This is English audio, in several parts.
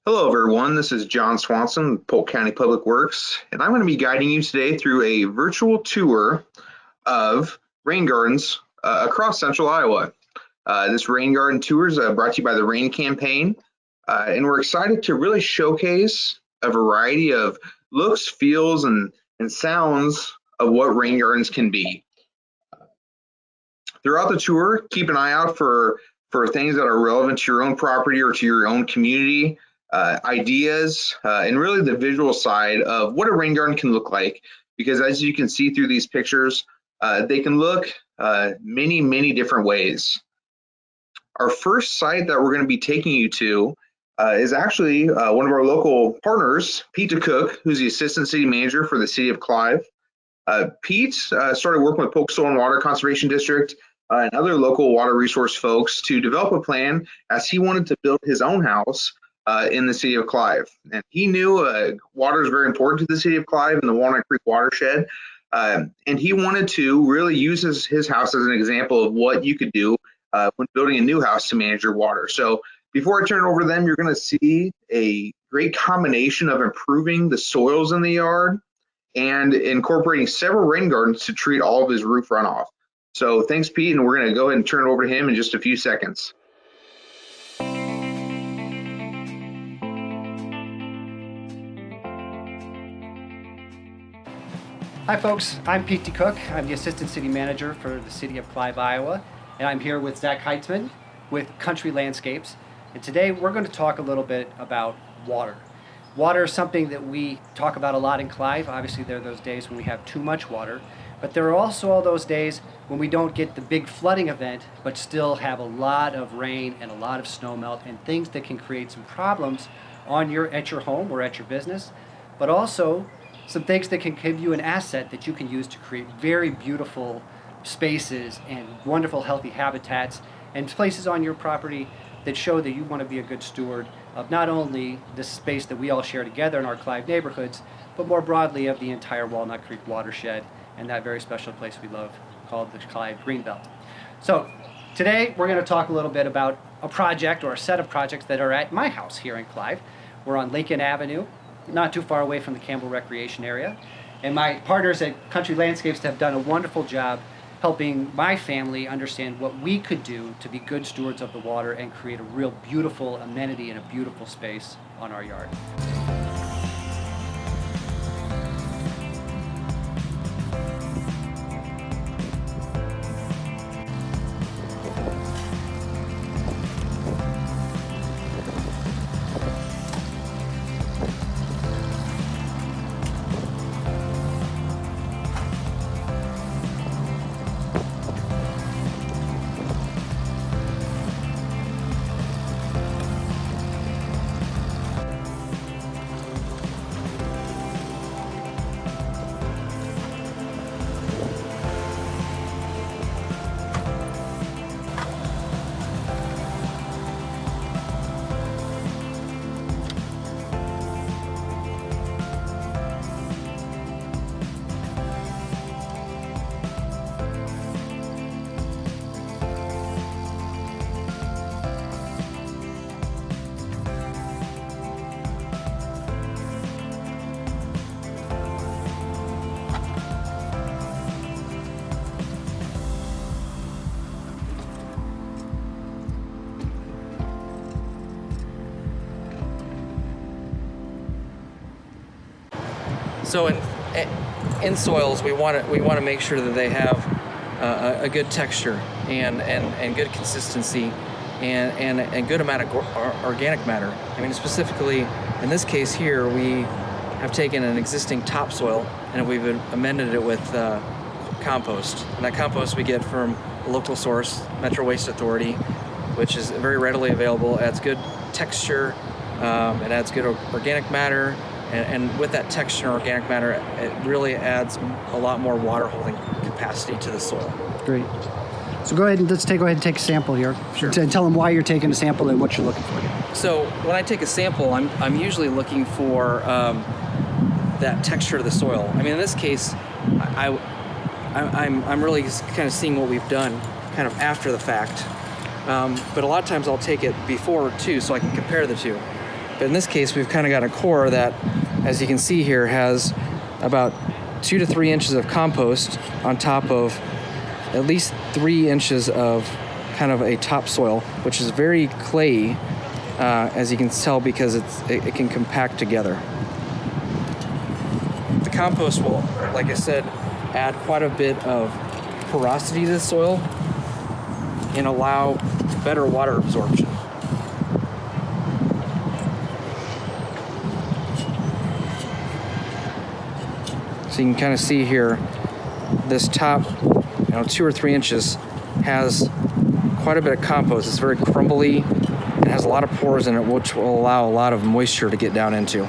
Hello, everyone. This is John Swanson with Polk County Public Works, and I'm going to be guiding you today through a virtual tour of rain gardens across central Iowa. This rain garden tour is brought to you by the Rain Campaign, and we're excited to really showcase a variety of looks, feels, and sounds of what rain gardens can be. Throughout the tour, keep an eye out for things that are relevant to your own property or to your own community. Ideas, and really the visual side of what a rain garden can look like, because as you can see through these pictures, they can look many different ways. Our first site that we're going to be taking you to is actually one of our local partners, Pete DeCook, who's the Assistant City Manager for the City of Clive. Pete started working with Polk Soil and Water Conservation District and other local water resource folks to develop a plan as he wanted to build his own house in the city of Clive. And he knew water is very important to the city of Clive and the Walnut Creek watershed. And he wanted to really use his house as an example of what you could do when building a new house to manage your water. So before I turn it over to them, you're going to see a great combination of improving the soils in the yard and incorporating several rain gardens to treat all of his roof runoff. So thanks, Pete, and we're going to go ahead and turn it over to him in just a few seconds. Hi folks, I'm Pete DeCook. I'm the Assistant City Manager for the City of Clive, Iowa, and I'm here with Zach Heitzman with Country Landscapes. And today we're going to talk a little bit about water. Water is something that we talk about a lot in Clive. Obviously there are those days when we have too much water, but there are also all those days when we don't get the big flooding event, but still have a lot of rain and a lot of snow melt and things that can create some problems at your home or at your business, but also some things that can give you an asset that you can use to create very beautiful spaces and wonderful healthy habitats and places on your property that show that you want to be a good steward of not only this space that we all share together in our Clive neighborhoods, but more broadly of the entire Walnut Creek watershed and that very special place we love called the Clive Greenbelt. So today we're going to talk a little bit about a project or a set of projects that are at my house here in Clive. We're on Lincoln Avenue, not too far away from the Campbell Recreation Area. And my partners at Country Landscapes have done a wonderful job helping my family understand what we could do to be good stewards of the water and create a real beautiful amenity and a beautiful space on our yard. So in soils, we want to make sure that they have a good texture and good consistency and a good amount of organic matter. I mean, specifically in this case here, we have taken an existing topsoil and we've amended it with compost. And that compost we get from a local source, Metro Waste Authority, which is very readily available. It adds good texture, it adds good organic matter. And with that texture and organic matter, it really adds a lot more water holding capacity to the soil. Great. So go ahead and take a sample here. Sure. And tell them why you're taking a sample and what you're looking for. So when I take a sample, I'm usually looking for that texture of the soil. I mean, in this case, I'm really kind of seeing what we've done kind of after the fact. But a lot of times I'll take it before too, so I can compare the two. But in this case, we've kind of got a core that, as you can see here, has about 2 to 3 inches of compost on top of at least 3 inches of kind of a topsoil, which is very clayey, as you can tell, because it can compact together. The compost will, like I said, add quite a bit of porosity to the soil and allow better water absorption. So you can kind of see here, this top, 2 or 3 inches has quite a bit of compost. It's very crumbly and has a lot of pores in it, which will allow a lot of moisture to get down into.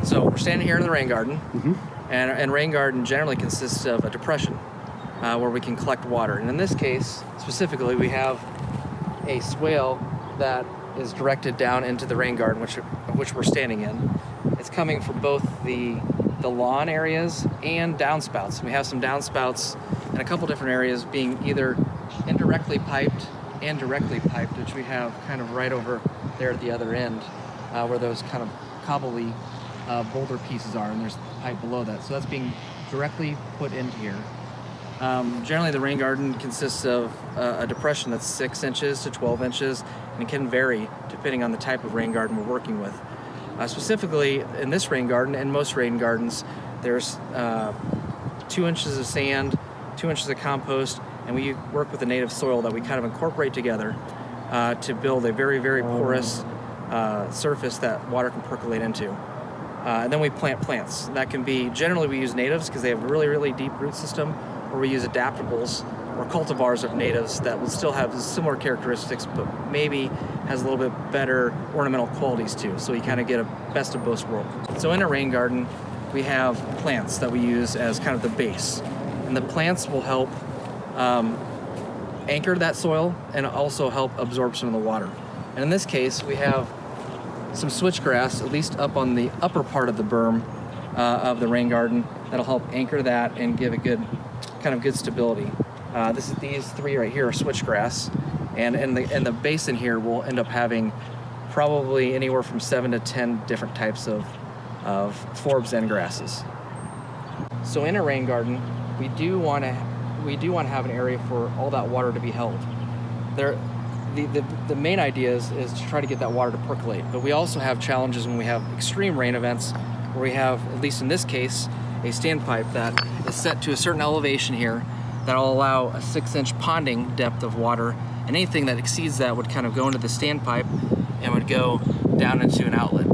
So we're standing here in the rain garden, and rain garden generally consists of a depression where we can collect water. And in this case, specifically, we have a swale that is directed down into the rain garden, which we're standing in. It's coming from both the lawn areas and downspouts. We have some downspouts in a couple different areas being either indirectly piped and directly piped, which we have kind of right over there at the other end, where those kind of cobbly boulder pieces are, and there's pipe below that. So that's being directly put into here. Generally, the rain garden consists of a depression that's 6 inches to 12 inches, and it can vary depending on the type of rain garden we're working with. Specifically, in this rain garden and most rain gardens, there's 2 inches of sand, 2 inches of compost, and we work with the native soil that we kind of incorporate together to build a very, very porous surface that water can percolate into. And then we plant plants. That can be, generally we use natives because they have a really, really deep root system, or we use adaptables or cultivars of natives that will still have similar characteristics, but maybe has a little bit better ornamental qualities too. So you kind of get a best of both worlds. So in a rain garden, we have plants that we use as kind of the base. And the plants will help anchor that soil and also help absorb some of the water. And in this case, we have some switchgrass, at least up on the upper part of the berm of the rain garden, that'll help anchor that and give a good stability. These three right here are switchgrass, and in the basin here we'll end up having probably anywhere from 7 to 10 different types of forbs and grasses. So in a rain garden, we do want to have an area for all that water to be held. The main idea is to try to get that water to percolate, but we also have challenges when we have extreme rain events, where we have, at least in this case, a standpipe that is set to a certain elevation here that will allow a 6-inch ponding depth of water, and anything that exceeds that would kind of go into the standpipe and would go down into an outlet.